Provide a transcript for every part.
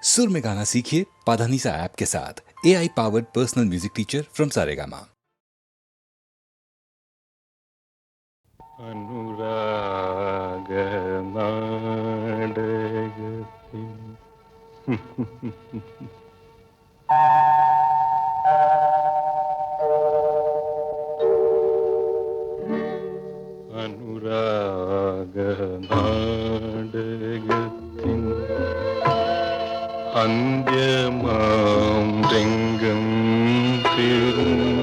सुर में गाना सीखिए पाधानीसा ऐप के साथ। AI powered personal music teacher from Saregama. അനുരാഗനാടകത്തിൻ അന്ത്യമാം രംഗം തീർന്നു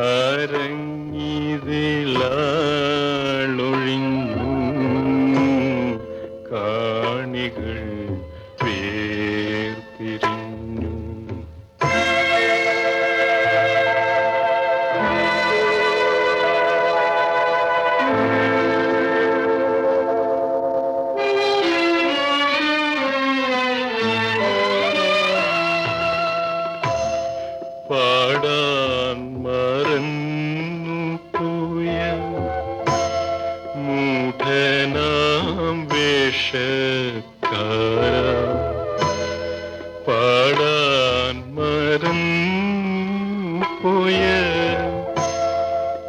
അരങ്ങിതിലൊഴിഞ്ഞു കാണികൾ വേർപിരിഞ്ഞു. പാടാൻ മറന്നു പോയ മൂഢനാം വേഷക്കാര, പാടാൻ മറന്നു പോയ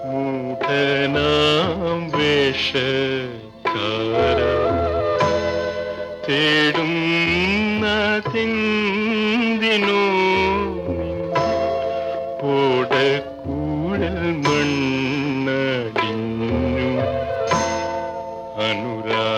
മൂഢനാം വേഷക്കാര, തേടുന്നതെന്തിനോ ഓടക്കൂഴൽ മണ്ണടിഞ്ഞു. അനുരാഗനാടകത്തിൻ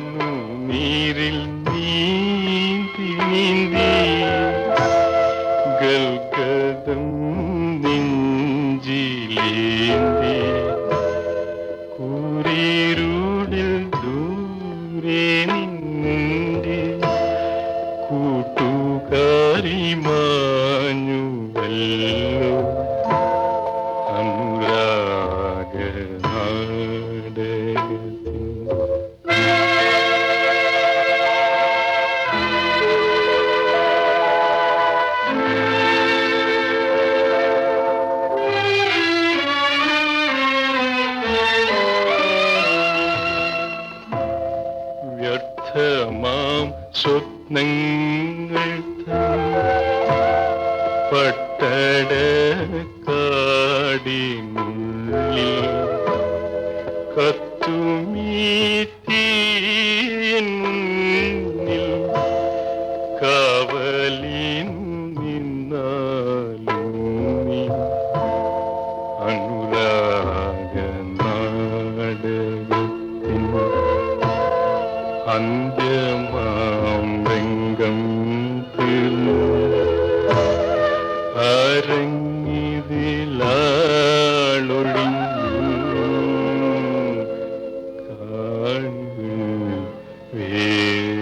കണ്ണുനീരിൽ നീന്തി നീന്തി ഗൽഗദം നെഞ്ചിലേന്തി കൂരിരുളിൽ ദൂരെ നിന്റെ കൂട്ടുകാരി മാഞ്ഞുവല്ലോ. അനുരാഗനാടകത്തിൻ വ്യർത്ഥമാം സ്വപ്നങ്ങൾ പട്ടടക്കാടിനുള്ളിൽ കത്തുമീത്തിയൻ മുന്നിൽ കാവലിൻ നിന്നാലും നീ. അനുരാഗനാടകത്തിൻ അന്ത്യമാം രംഗം തീർന്നു അരങ്ങിതിലൊഴിഞ്ഞു കാണികൾ വേർപിരിഞ്ഞു.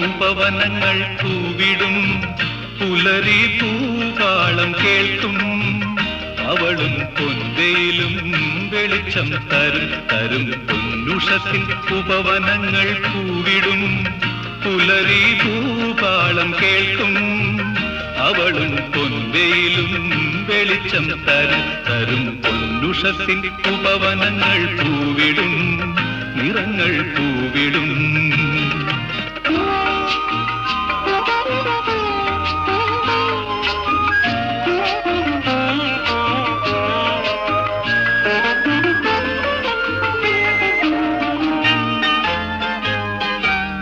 ഉപവനങ്ങൾ പൂവിടും പുലരി പൂകാളം കേൾക്കും അവളും പൊൻവെയിലും വെളിച്ചം തരും തരും പൊന്നുഷത്തിൻ ഉപവനങ്ങൾ പൂവിടും പുലരി പൂകാളം കേൾക്കും അവളും പൊൻവെയിലും വെളിച്ചം തരും തരും പൊന്നുഷത്തിൻ ഉപവനങ്ങൾ പൂവിടും നിറങ്ങൾ പൂവിടും.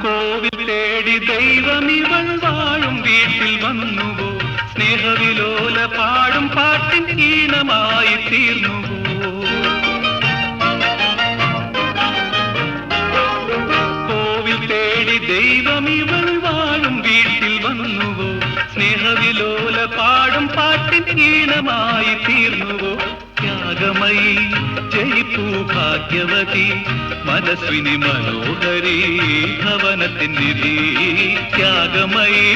കോവിൽ തേടി ദൈവമിവൾ വാഴും വീട്ടിൽ വന്നുവോ, ഈണമായി തീർന്നുവോ? കോവിൽ തേടി ദൈവം ഇവൾ വാഴും വീട്ടിൽ വന്നുവോ? സ്നേഹവിലോല പാടും പാട്ടിൻ ഈണമായി തീർന്നുവോ? ത്യാഗമയി ജയിപ്പൂ ഭാഗ്യവതി മനസ്വിനി മനോഹരി ഭവനത്തിൻ നിധി. ത്യാഗമയി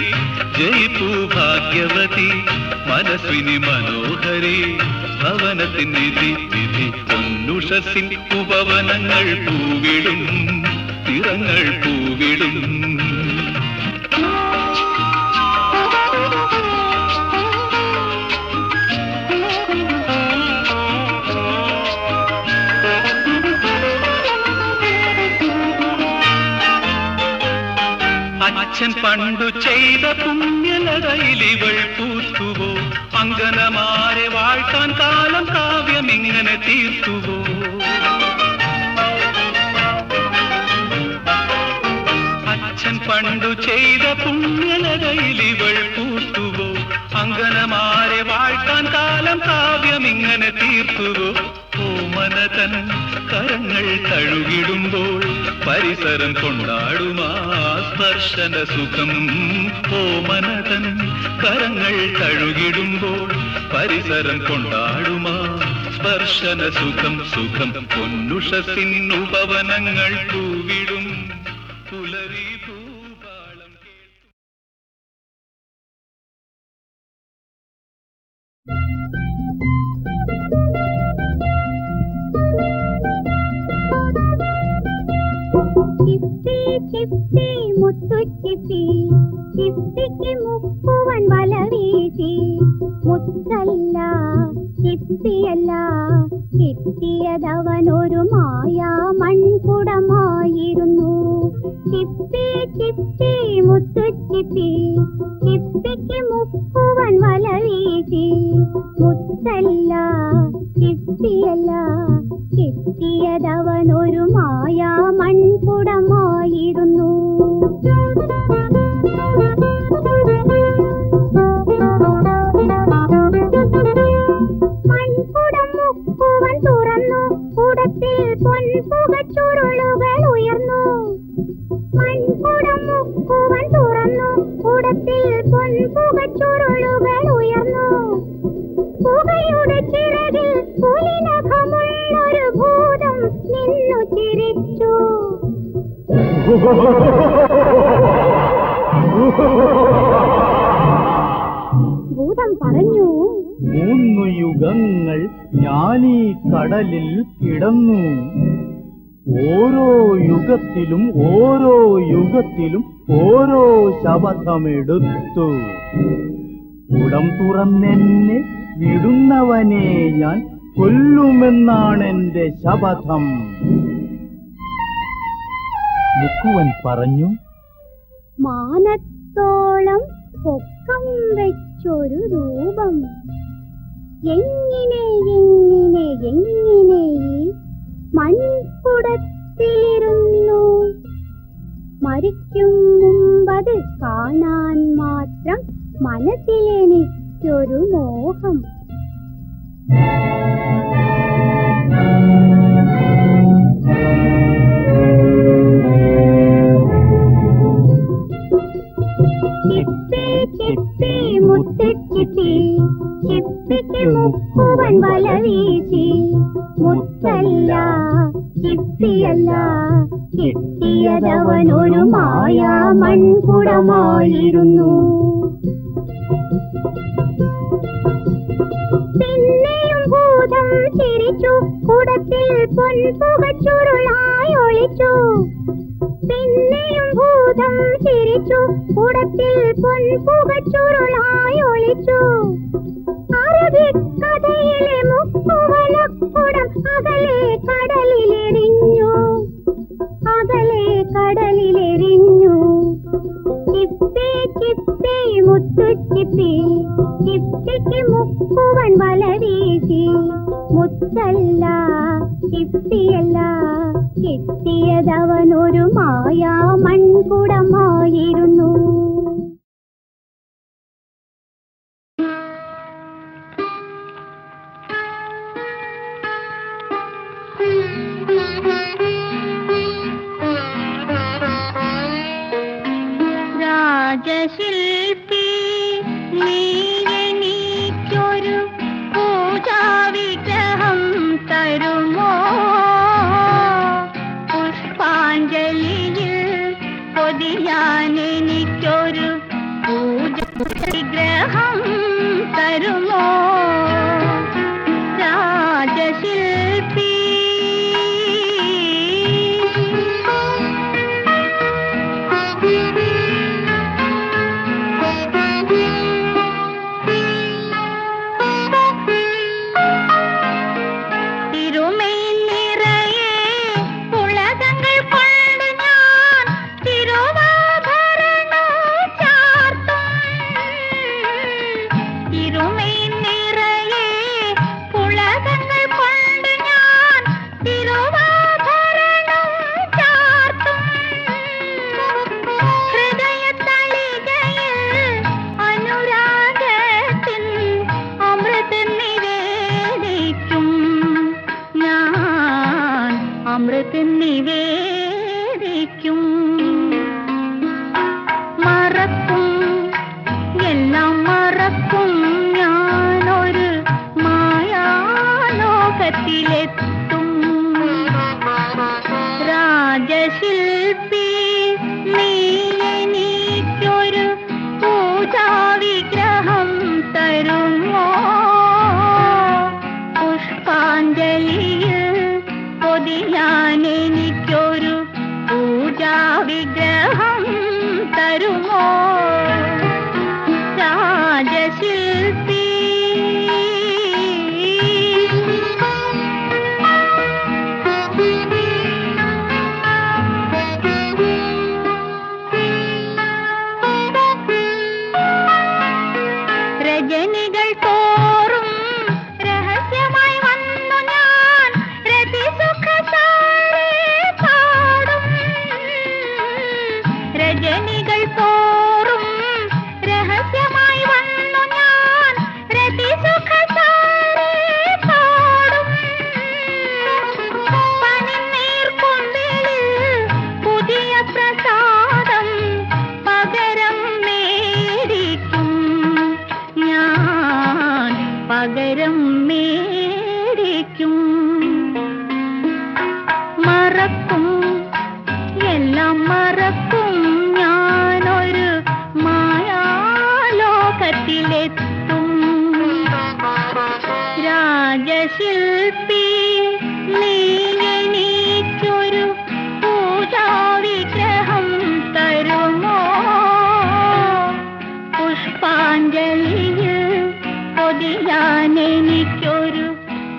ജയിപ്പൂ ഭാഗ്യവതി മനസ്വിനി മനോഹരി ഭവനത്തിൻ നിധി. നിധി പൊന്നുഷസിൻ ഉപവനങ്ങൾ പൂവിടും നിറങ്ങൾ പൂവിടും. അച്ഛൻ പണ്ടു ചെയ്ത പുണ്യലതയിൽ ഇവൾ പൂത്തുവോ? അങ്കനമാരെ വാഴ്ത്താൻ കാലം കാവ്യം ഇങ്ങനെ തീർത്തുവോ? അച്ഛൻ പണ്ടു ചെയ്ത പുണ്യലതയിൽ ഇവൾ പൂത്തുവോ? അങ്കനമാരെ വാഴ്ത്താൻ കാലം കാവ്യം ഇങ്ങനെ തീർത്തുവോ? ഓമനതൻ കരങ്ങൾ തഴുകിടുമ്പോൾ പരിസരം കൊണ്ടാടുമാ സ്പർശന സുഖം. ഓമനതൻ കരങ്ങൾ തഴുകിടുമ്പോൾ പരിസരം കൊണ്ടാടുമാ സ്പർശന സുഖം. സുഖം പൊന്നുഷസിൻ ഉപവനങ്ങൾ പൂവിടും പുലരി പൂപാളം കേൾക്കും. ചിപ്പി ചിപ്പി മുത്തു ചിപ്പി, ചിപ്പിക്ക് മുക്കുവൻ വല വീശി. മുത്തല്ല ചിപ്പിയല്ല, കിട്ടിയതവനൊരു മായാ മൺകുടമായിരുന്നു. ചിപ്പി ചിപ്പി മുത്തു ചിപ്പി, ചിപ്പിക്ക് മുക്കുവൻ വല വീശി. മുത്തല്ല ചിപ്പിയല്ല, കിട്ടിയതവനൊരു മായാ മൺകുടമായിരുന്നു. മൺകുടം മുക്കുവൻ തുറന്നു, കുടത്തിൽ പൊൻപുകച്ചുരുളുകൾ ഉയർന്നു. മൺകുടം മുക്കുവൻ തുറന്നു, കുടത്തിൽ പൊൻപുകച്ചുരുളുകൾ ഉയർന്നു. പുകയുടെ ചിറകിൽ പുലിനഖമുള്ളൊരു ഭൂതം നിന്നു ചിരിച്ചു. ഭൂതം പറഞ്ഞു, 3 യുഗങ്ങൾ ഞാനീ കടലിൽ കിടന്നു. ഓരോ യുഗത്തിലും ഓരോ യുഗത്തിലും ഓരോ ശപഥമെടുത്തു. കുടം തുറന്നെന്നെ വിടുന്നവനെ ഞാൻ കൊല്ലുമെന്നാണെന്റെ ശപഥം. മുക്കുവൻ പറഞ്ഞു, മാനത്തോളം പൊക്കം വെച്ചൊരു രൂപം എങ്ങനെ എങ്ങനെ എങ്ങനെ ഈ മൺകുടത്തിലിരുന്നു. മരിക്കും മുമ്പത് കാണാൻ മാത്രം മനസ്സിലെനിക്കൊരു മോഹം. ചിപ്പി ചിപ്പി മുത്തു ചിപ്പി, ചിപ്പിക്ക് മുക്കുവൻ വല വീശി. മുത്തല്ല ചിപ്പിയല്ല, കിട്ടിയതവനൊരു മായാ മൺകുടമായിരുന്നു. പിന്നെയും ഭൂതം ചിരിച്ചു, കുടത്തിൽ പൊൻപുകച്ചുരുളായി ഒളിച്ചു. പിന്നെയും ഭൂതം ചിരിച്ചു, കുടത്തിൽ പൊൻപുകച്ചുരുളായി ഒളിച്ചു. അറബിക്കഥയിലെ മുക്കുവനക്കുടം അകലെ കടലിലെറിഞ്ഞു, അകലെ കടലിലെറിഞ്ഞു. ചിപ്പി ചിപ്പി മുത്തു ചിപ്പി, ചിപ്പിക്ക് മുക്കുവൻ വല വീശി. മുത്തല്ല ചിപ്പിയല്ല, കിട്ടിയതവനൊരു മായാ മൺകുടമായിരുന്നു. രാജശില്പി നീ എനിക്കൊരു പൂജാവിഗ്രഹം തരുമോ? പുഷ്പാഞ്ജലിയിൽ പൊതിയാൻ എനിക്കൊരു പൂജാവിഗ്രഹം തരുമോ? രാജശില്പി നിവേദിക്കും. മറക്കും, എല്ലാം മറക്കും, ഞാനൊരു മായാലോകത്തിലെത്തും. രാജശില്പി നീ എനിക്കൊരു പൂജാവിഗ്രഹം തരുമോ? പുഷ്പാഞ്ജലിയിൽ പൊതിയാൻ എനിക്കൊരു പൂജാവിഗ്രഹം തരുമോ? രാജശില്പി രജനികൾ തോറും രഹസ്യമായി വന്നു ഞാൻ രതിസുഖസാരേ പാടും. രജനികൾ തോറും രഹസ്യമായി വന്നു ഞാൻ രതിസുഖസാരേ പാടും. പനിനീർക്കൊമ്പിളിൽ പുതിയ പ്രസാദം പകരം മേടിക്കും ഞാൻ, പകരം മേടിക്കും. മറക്കും, എല്ലാം മറക്കും, ഞാനൊരു മായാലോകത്തിലെത്തും. രാജശില്പി നീ എനിക്കൊരു പൂജാവിഗ്രഹം തരുമോ? പുഷ്പാഞ്ജലിയിൽ പൊതിയാൻ എനിക്കൊരു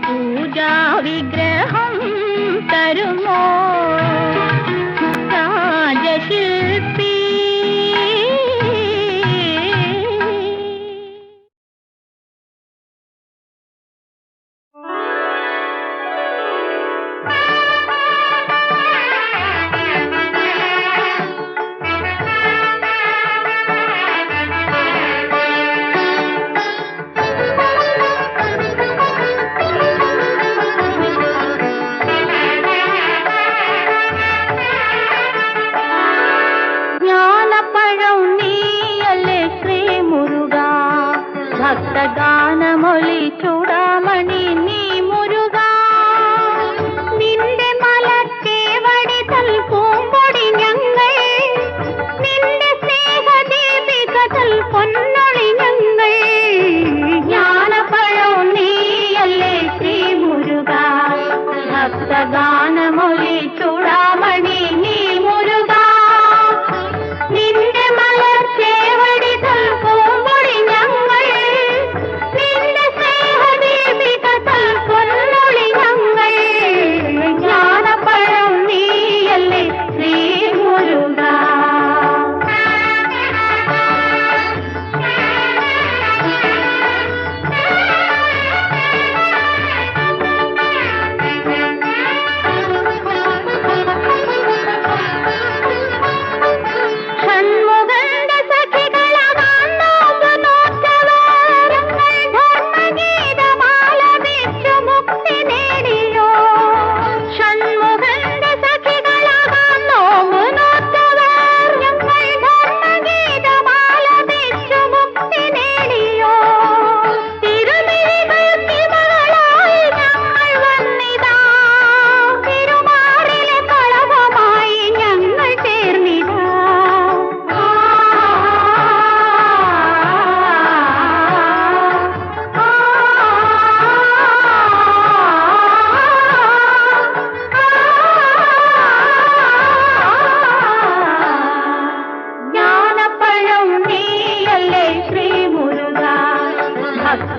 പൂജാവിഗ്രഹം തരുമോ? രാജശില്പി ജ്ഞാനപ്പഴം നീയല്ലേ ശ്രീ മുരുക, ഭക്തഗാനമൊലി ചൂടാമണി നീ മുരുക. നിന്റെ മലത്തേവടി തൽപൂമ്പൊടി ഞങ്ങൾ, നിന്റെ സ്നേഹദീപിക തൽ പൊന്നൊളി ഞങ്ങൾ. ജ്ഞാനപ്പഴം നീയല്ലേ ശ്രീ മുരുക, ഭക്തഗാനമൊലി ചൂടാമണി നീ മുരുക. നിന്റെ മലർച്ചേവടി തൽപൂമ്പൊടി ഞങ്ങൾ, നിന്റെ സ്നേഹദീപിക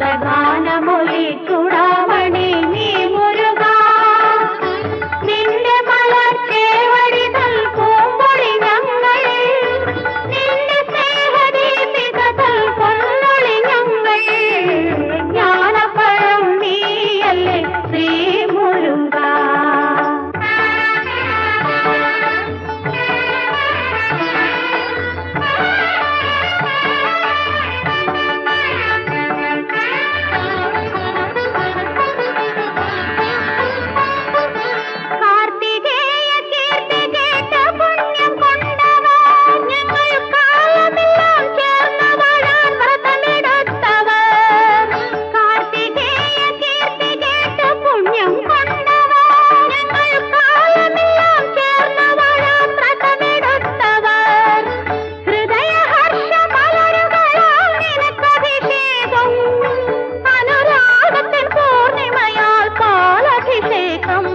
ഭക്തഗാനമൊലി ചൂടാമണി നീ മുരുക നിന്റെ മലർച്ചേവടി നൽകുമ്പൊഴി ഞങ്ങൾ നിന്റെ സ്നേഹദീപിക നൽകുന്നൊളി ഞങ്ങൾ ജ്ഞാനപഴം നീയല്ലേ ശ്രീ മുരുക കാർത്തികേയ കീർത്തി കേട്ട പുണ്യം കൊണ്ടവർ ഞങ്ങൾ കാലമെല്ലാം ചേർന്ന് വാഴാൻ വ്രതമെടുത്തവർ കാർത്തികേയ കീർത്തി കേട്ട പുണ്യം കൊണ്ടവർ ഞങ്ങൾ കാലമെല്ലാം ചേർന്ന് വാഴാൻ വ്രതമെടുത്തവർ ഹൃദയഹർഷ മലരുകളാൽ നിനക്കഭിഷേകം അനുരാഗത്തിൻ പൂർണിമയാൽ പാലഭിഷേകം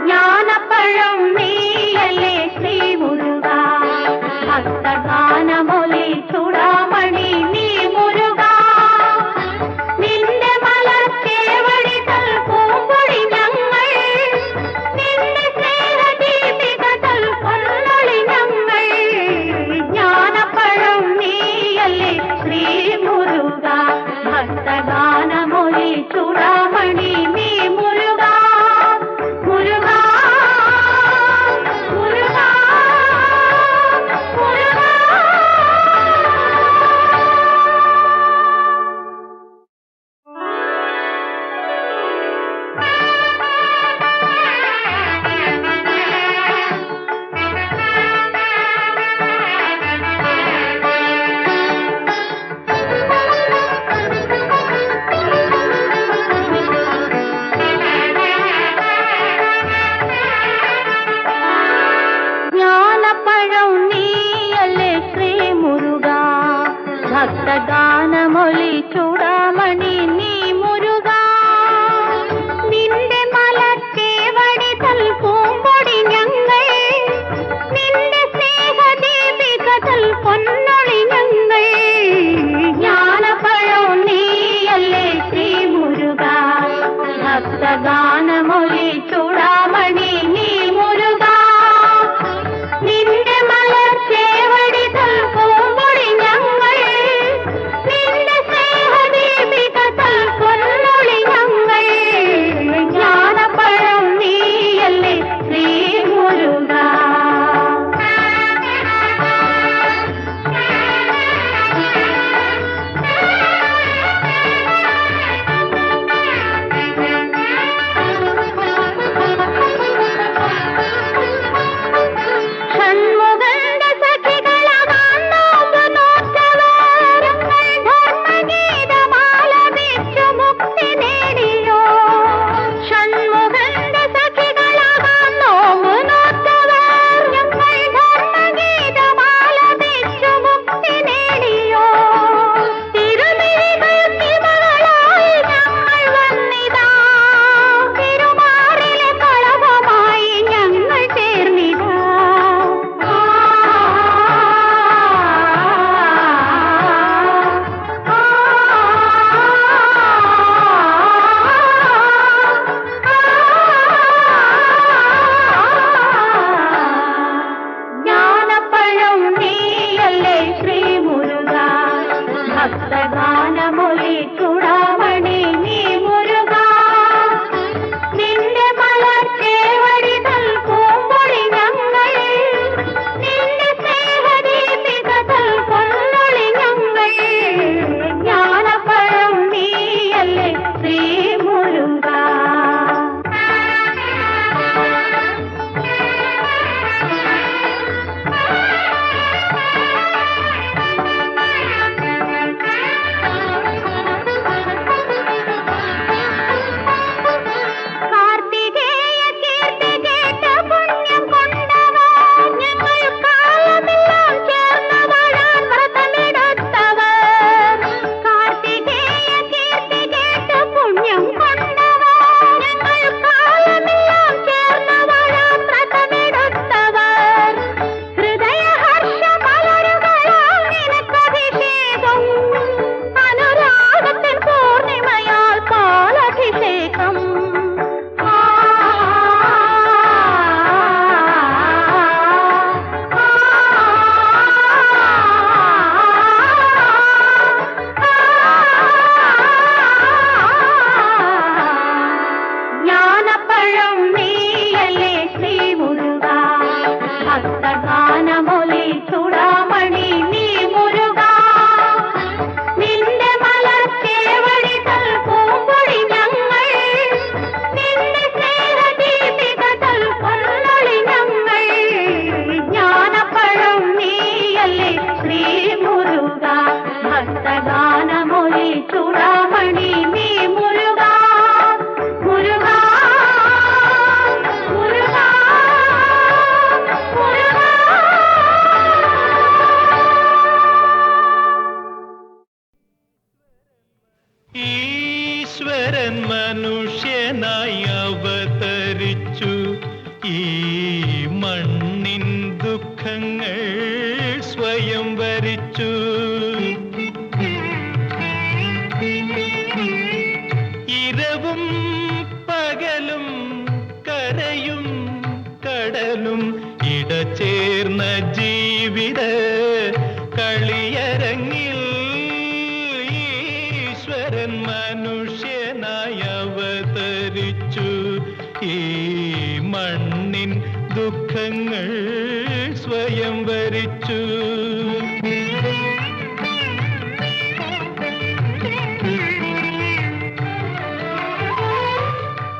ജ്ഞാനപ്പഴം നീയല്ലേ ശ്രീ മുരുക ഭക്തഗാനമൊലി ചൂടാമണി നീ മുരുക നിന്റെ മലർച്ചേവടി നൽകുമ്പൊഴി ഞങ്ങൾ നിന്റെ സ്നേഹദീപിക നൽകുന്നൊളി ഞങ്ങൾ ജ്ഞാനപ്പഴം നീയല്ലേ ശ്രീ മുരുക ഭക്തഗാനമൊലി ചൂടാമണി നീ മുരുക മുരുക മുരുക മുരുക ജ്ഞാനപ്പഴം നീയല്ലേ ശ്രീ മുരുക ഭക്തഗാനമൊലി ചൂടാമണി നീ മുരുക നിന്റെ മലർച്ചേവടി നൽകുമ്പൊഴി ഞങ്ങൾ നിന്റെ സ്നേഹദീപിക നൽകുന്നൊളി ഞങ്ങൾ ജ്ഞാനപ്പഴം നീയല്ലേ ശ്രീ മുരുക ഭക്തഗാനമൊലി ചൂടാമണി നീ മുരുക നിന്റെ മലർച്ചേവടി നൽകുമ്പൊഴി ഞങ്ങൾ നിന്റെ സ്നേഹദീപിക നൽകുന്നൊളി ഞങ്ങൾ ജ്ഞാനപ്പഴം നീയല്ലേ ശ്രീ മുരുക ഈശ്വരൻ മനുഷ്യനായി അവതരിച്ചു, ഈ മണ്ണിൻ ദുഃഖങ്ങൾ സ്വയം വരിച്ചു. ഇരവും പകലും കരയും കടലും ഇടചേർന്ന ജീവിത കളിയരങ്ങിൽ ഈശ്വരൻ മനുഷ്യനായി അവതരിച്ചു, ഈ മണ്ണിൻ ദുഃഖങ്ങൾ സ്വയം വരിച്ചു.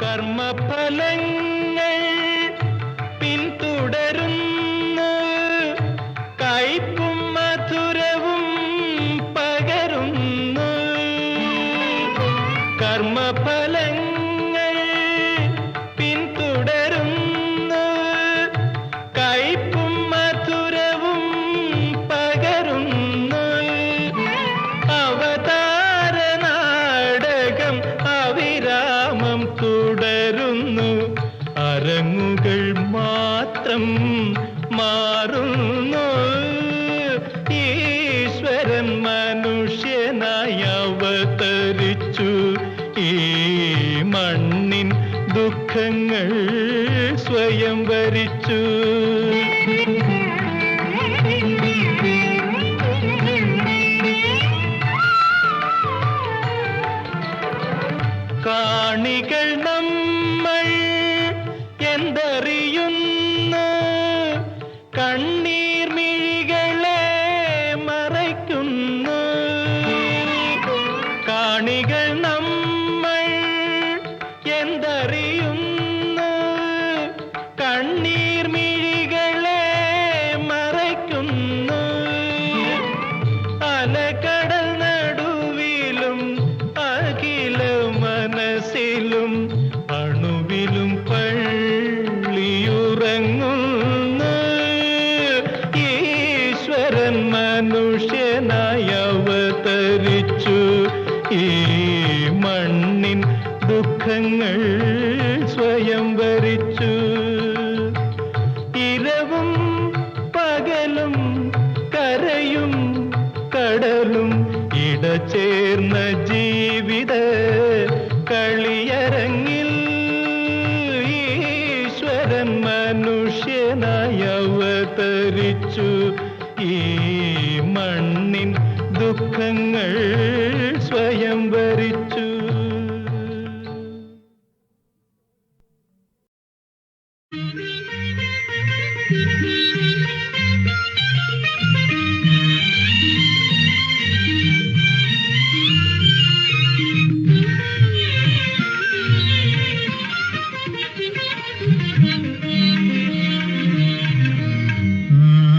കർമ്മഫലങ്ങൾ പിന്തുടരുന്നു, കയ്പും മധുരവും പകരുന്നു. കർമ്മഫലങ്ങൾ പിന്തുടരുന്നു, കയ്പും മധുരവും പകരുന്നു. അവതാര നാടകം അവിരാമം തുടരുന്നു, അരങ്ങുകൾ മാത്രം മാറുന്നു. ഈശ്വരൻ മനുഷ്യനായി അവതരിച്ചു, ഈ മണ്ണിൻ ദുഃഖങ്ങൾ സ്വയം വരിച്ചു. കാണികൾ നമ്മൾ എന്തറിയുന്നു, കണ്ണീർ മിഴികളെ മറയ്ക്കുന്നു. കാണികൾ നമ്മൾ എന്തറിയുന്നു, കണ്ണീർ മിഴികളെ മറയ്ക്കുന്നു. അലകടൽ നടുവിലും അഖില മനസ്സിലും അണുവിലും പള്ളിയുറങ്ങുന്നു. ഈശ്വരൻ മനുഷ്യനായി അവതരിച്ചു, ഈ മണ്ണിൻ ദുഃഖങ്ങൾ സ്വയം വരിച്ചു. ഇരവും പകലും കരയും കടലും ഇടചേർന്ന ജീവിത കളിയരങ്ങിൽ ഈശ്വരൻ മനുഷ്യനായി അവതരിച്ചു, ഈ മണ്ണിൻ ദുഃഖങ്ങൾ സ്വയം വരിച്ചു.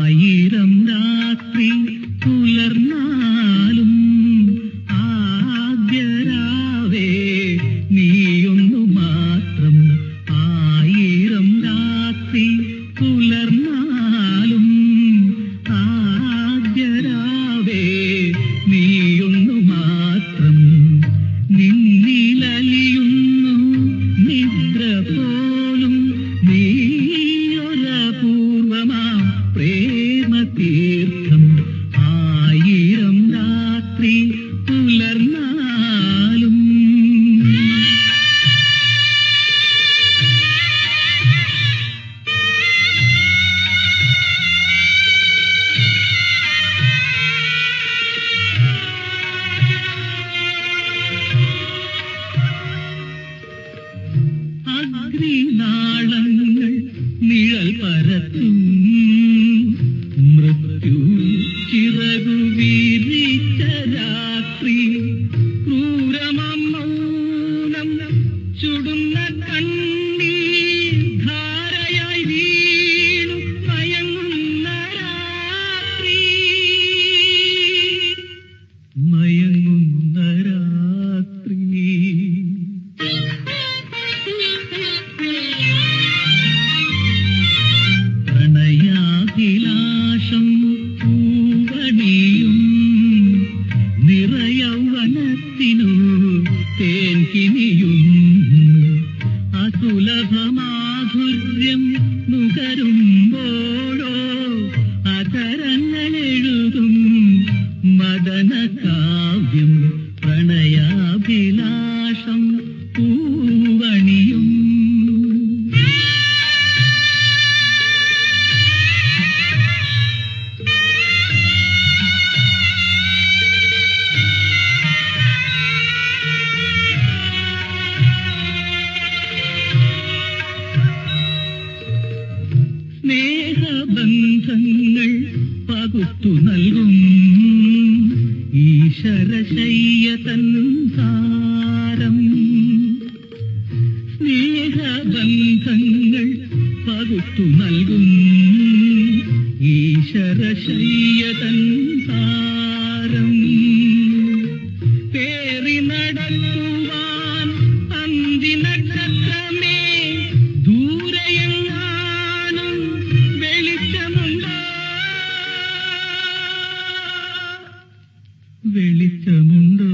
ആയിരം രാത്രി പുലർന്നാലും ആദ്യരാവേ നീയൊന്നു മാത്രം. ആയിരം രാത്രി പുലർന്നാലും ആദ്യരാവേ നീയൊന്നു മാത്രം. നിന്നിലലിയുന്നു നിദ്ര പോലും നീയൊരപൂർവമാ പ്രേമതീർത്ഥം. ആയിരം രാത്രി പുലർന്നാലും അഗ്നിനാളങ്ങൾ നിഴൽ പരത്തും, മൃത്യു ചിറകു വീരിച്ച രാത്രി. ക്രൂരമം മൗനം ചുടുന്ന കണ്ണീർ ധാരയായി വീണു മയങ്ങുന്ന രാത്രി. മയങ്ങുന്ന രാത്രി. പ്രണയാഭിലാഷം പൂവണിയും നിറയൗവനത്തിനു ഇവയ്ക്കിനിയും അസുലഭമാധുര്യം നുകരുമ്പോഴോ അധരങ്ങളെഴുതും മദനകാവ്യം പ്രണയാഭിലാഷം പൂവണിയും. സ്നേഹബന്ധങ്ങൾ പകുത്തു നൽകും ഈശ്വരശയ്യതൻ സാരം. സ്നേഹബന്ധങ്ങൾ പകുത്തു നൽകും ഈശ്വരശയ്യതൻ സാരം. പേറി നടത്തുവാൻ അന്തിനക്ഷത്രമേ ദൂരെയെങ്ങാനും വെളിച്ചമുണ്ടോ വെളിച്ചമുണ്ടോ?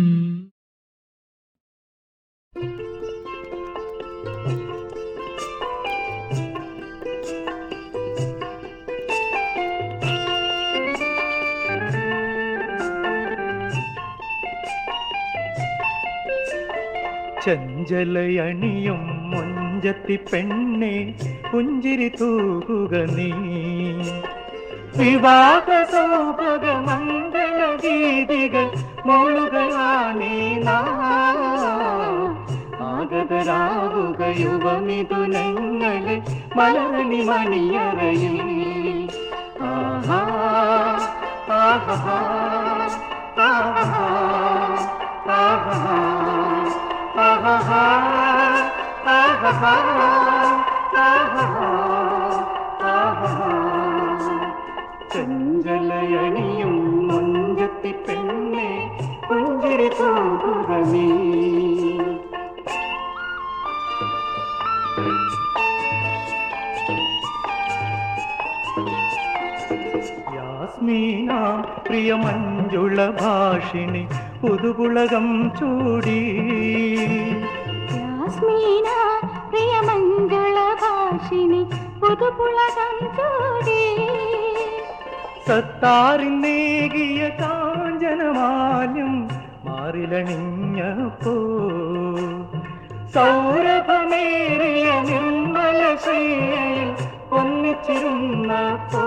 ചഞ്ചലയണിയും മുഞ്ചത്തി പെണ്ണെ പുഞ്ചിരി തൂകുക നീ. വിവാഹ സൗഭഗ മംഗള ഗീതികൾ മോളുകളാണേ ആഗതരാകുക യുവമിഥുനങ്ങളെ മലരണി മണിയറയിൽ. ആഹാ ആഹാ ആഹാ ആഹാ ആഹാ ആഹാ ആഹാ. ചഞ്ചലയണിയും മുഞ്ചത്തി പെണ്ണെ പുഞ്ചിരി തൂകുക നീ. യാസ്മീനാം പ്രിയമഞ്ജുള ഭാഷിണി പുതുപുളകം ചൂടി. യാസ്മീന പ്രിയമഞ്ജുള ഭാഷിണി പുതുപുളകം ചൂടി. സത്താറിന്നേകിയ കാഞ്ചനമാല്യം മാറിലണിഞ്ഞപ്പോ സൗരഭമേറിയ നിർമ്മല ശയ്യയിൽ ഒന്നിച്ചിരുന്നപ്പോ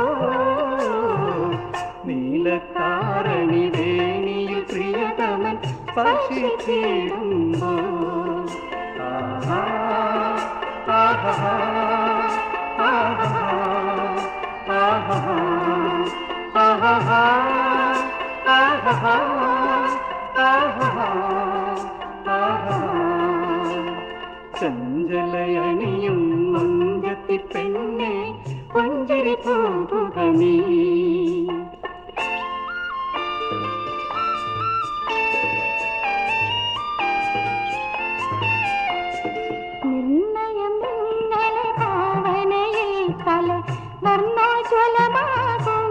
നീലക്കാരണി വേണിയിൽ പ്രിയതമൻ സ്പർശിച്ചിടുമ്പോ ആഹാ ആഹാ ആഹാ ആഹാ ആഹാ ആഹാ ആഹാ ആഹാ. ചഞ്ചലയണിയും മുഞ്ചത്തി പെണ്ണെ പുഞ്ചിരി തൂകുക നീ. നിർണയം നിങ്ങളെ ഭാവനയിൽ കല വർണ്ണോജ്വലമാകും.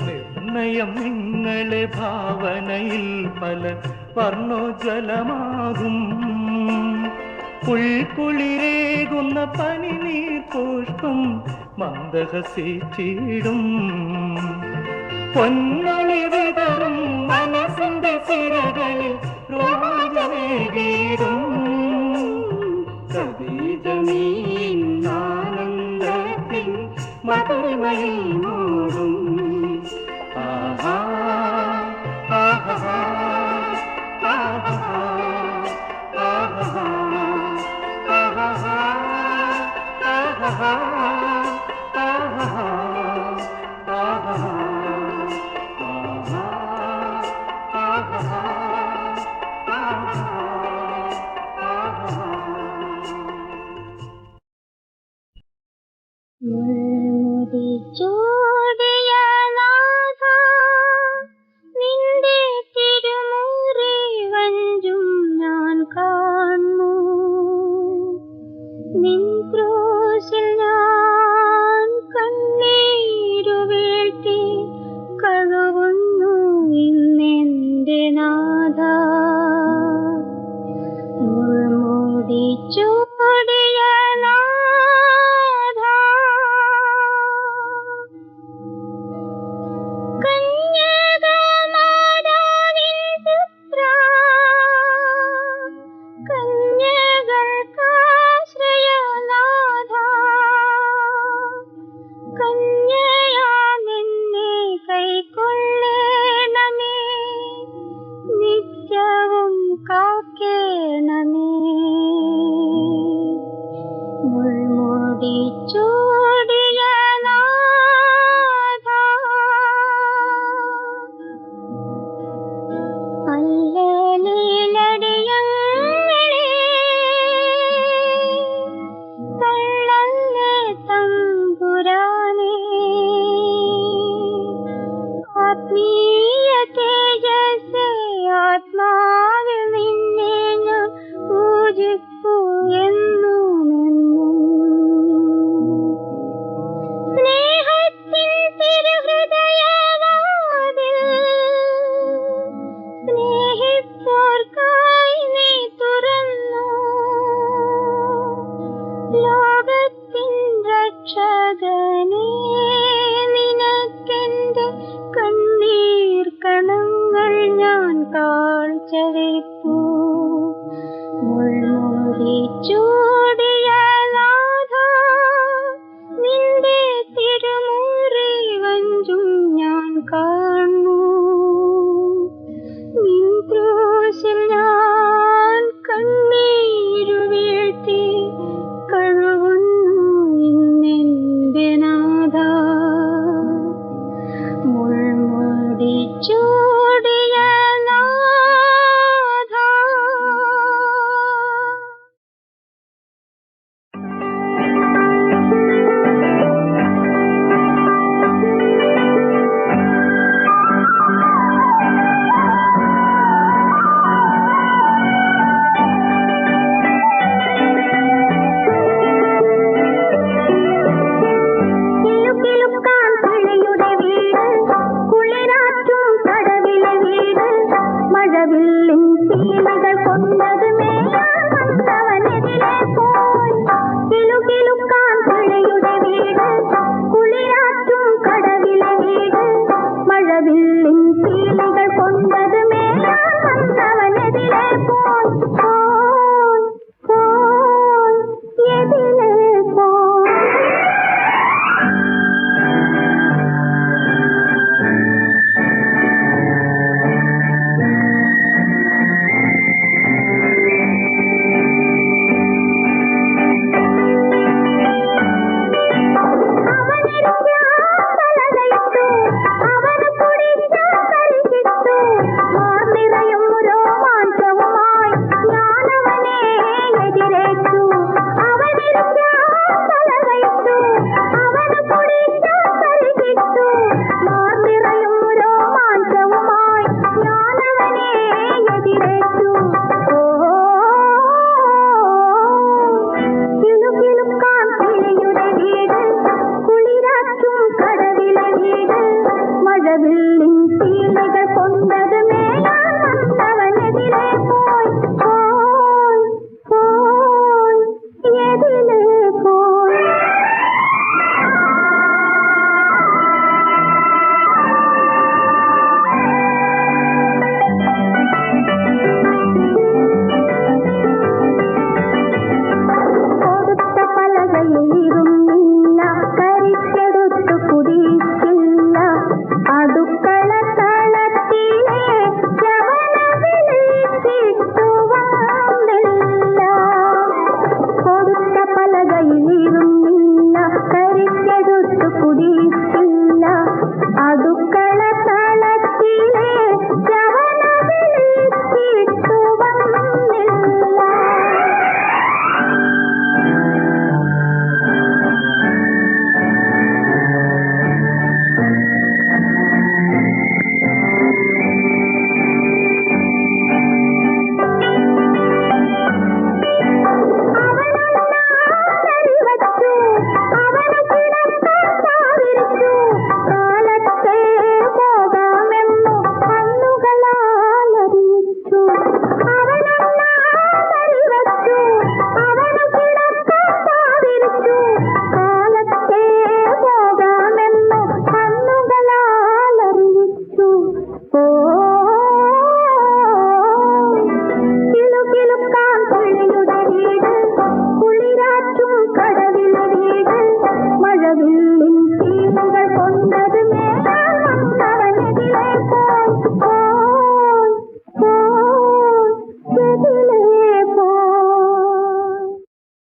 നിർണയം നിങ്ങളെ ഭാവനയിൽ പല വർണ്ണോജ്വലമാകും. പുൽക്കുളിരേകുന്ന പനിനീർ പുഷ്പം മന്ദഹസിച്ചിടും. പൊന്നണി വിതറും മനസ്സിന്റെ സിരകളിൽ രോജമേകിടും. കവിതമീൻ ആനന്ദത്തിൻ മധുരമയിൽ മൂടും. ആഹാ ആഹാ ആഹാ ആഹാ ആഹാ ആഹാ ആഹാ ആഹാ മുൾമുടി ചൂടിയ നാഥ, നിന്റെ തിരുമുറി വഞ്ചും ഞാൻ കാണുന്നു. നിൻ ക്രൂശിൽ ഞാൻ കണ്ണീരു വീഴ്ത്തി കഴുകുന്നു ഇന്നെന്റെ നാഥ. നിത്യവും കാക്കേണമേ. മുൾമുടി ചൂടിയ നാഥ, അല്ലലിലടിയങ്ങളെ തള്ളല്ലേ തമ്പുരാനേ. ആത്മീയ തേജസ്സേ, ആത്മാവിൽ നിന്നെ ഞാൻ പൂജിപ്പൂ എന്നുമെന്നും. സ്നേഹത്തിൻ തിരുഹൃദയവാതിൽ സ്നേഹിപ്പോർക്കായി നീ തുറന്നു. ലോകത്തിൻ രക്ഷകനേ, നിനക്കെന്റെ കണ്ണീർ കണങ്ങൾ ഞാൻ കാഴ്ചവെപ്പൂ. മുൾമുടി ചൂടിയ നാഥ, നിന്റെ തിരുമുറി വഞ്ചും ഞാൻ കാണൂ. നിൻ ക്രൂശിൽ ഞാൻ കണ്ണീരു വീഴ്ത്തി കഴുകുന്നു ഇന്നെന്റെ നാഥ. മുൾമുടി ചൂടിയ നാഥ. കിലുകിലുക്കാൻ കിളിയുടെ വീട്, കുളിരാറ്റും കടവിലെ വീട്, മഴവില്ലിൻ